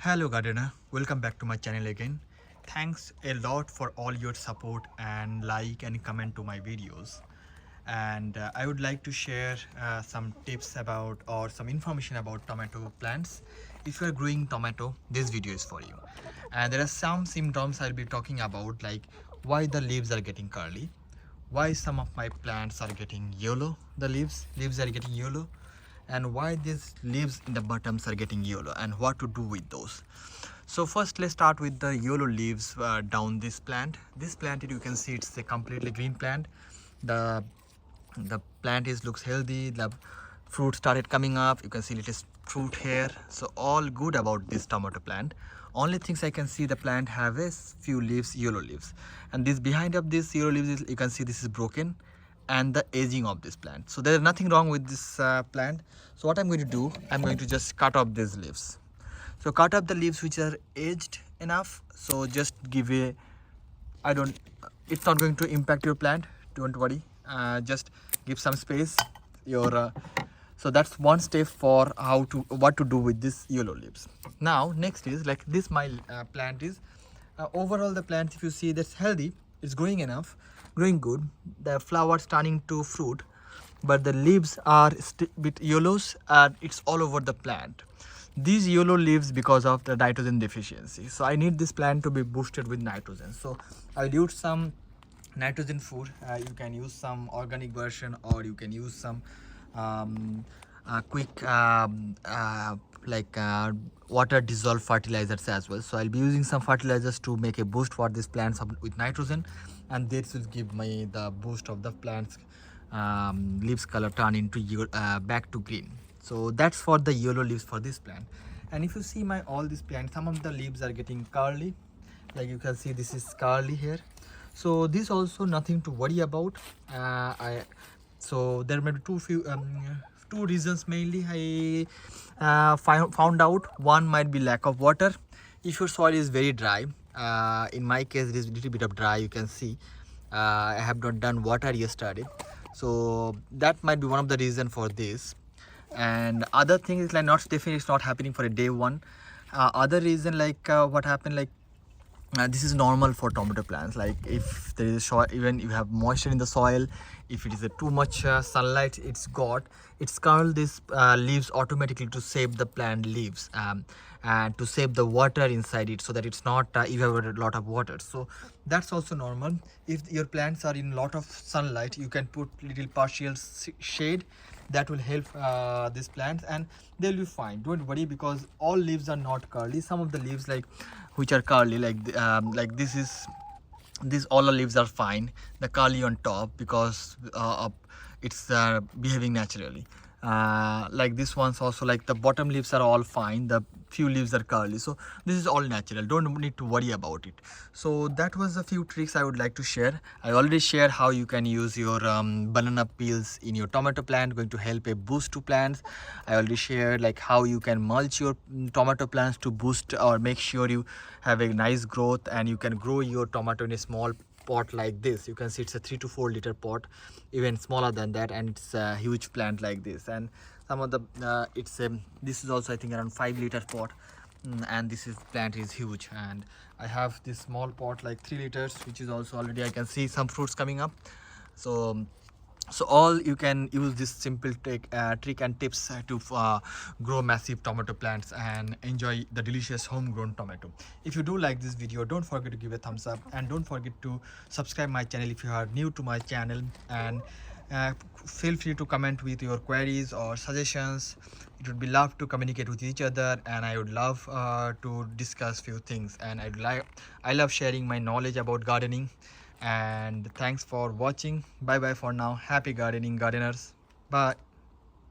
Hello gardener, welcome back to my channel again. Thanks a lot for all your support and like and comment to my videos. And I would like to share some tips about or some information about tomato plants. If you are growing tomato, this video is for you. And there are some symptoms I'll be talking about, like why the leaves are getting curly, why some of my plants are getting yellow, the leaves are getting yellow, and why these leaves in the bottoms are getting yellow and what to do with those. So first let's start with the yellow leaves down this plant. This plant, you can see it's a completely green plant. The the plant is looks healthy. The fruit started coming up, you can see little fruit here, so all good about this tomato plant. Only things I can see, the plant have a few leaves, yellow leaves, and this behind of this yellow leaves is, you can see this is broken, and the aging of this plant. So there is nothing wrong with this plant. So what I'm going to do, I'm going to just cut off these leaves. So cut up the leaves which are aged enough. So just give a, I don't, it's not going to impact your plant, don't worry. Just give some space your so that's one step for how to what to do with this yellow leaves. Now next is like this, my plant is overall the plant, if you see, that's healthy, it's growing enough, growing good, the flowers turning to fruit, but the leaves are bit yellows and it's all over the plant. These yellow leaves because of the nitrogen deficiency, so I need this plant to be boosted with nitrogen. So I'll use some nitrogen food. You can use some organic version, or you can use some quick water dissolved fertilizers as well. So I'll be using some fertilizers to make a boost for these plants with nitrogen, and this will give me the boost of the plants leaves color turn into back to green. So that's for the yellow leaves for this plant. And if you see my all these plants, some of the leaves are getting curly, like you can see this is curly here. So this also nothing to worry about. So there may be two reasons mainly I found out. One might be lack of water. If your soil is very dry, in my case it is a little bit of dry, you can see I have not done water yesterday, so that might be one of the reason for this. And other thing is like not definitely it's not happening for a day one. Other reason like what happened, like this is normal for tomato plants. Like if there is a soil, even you have moisture in the soil, if it is a too much sunlight it's curl this leaves automatically to save the plant leaves, and to save the water inside it, so that it's not you have a lot of water. So that's also normal. If your plants are in lot of sunlight, you can put little partial shade, that will help these plants, and they'll be fine, don't worry, because all leaves are not curly. Some of the leaves like which are curly, like this all the leaves are fine, the curly on top, because it's behaving naturally. Like this one's also, like the bottom leaves are all fine, the few leaves are curly, so this is all natural, don't need to worry about it. So that was a few tricks I would like to share. I already shared how you can use your banana peels in your tomato plant, going to help a boost to plants. I already shared like how you can mulch your tomato plants to boost or make sure you have a nice growth, and you can grow your tomato in a small pot like this. You can see it's a 3 to 4 liter pot, even smaller than that, and it's a huge plant like this. And some of the this is also I think around 5 liter pot. And this is plant is huge, and I have this small pot like 3 liters, which is also already I can see some fruits coming up. So all you can use this simple trick and tips to grow massive tomato plants and enjoy the delicious homegrown tomato. If you do like this video, don't forget to give a thumbs up, and don't forget to subscribe my channel if you are new to my channel. And feel free to comment with your queries or suggestions. It would be love to communicate with each other, and I would love to discuss few things, and I love sharing my knowledge about gardening. And thanks for watching. Bye bye for now. Happy gardening, gardeners. Bye.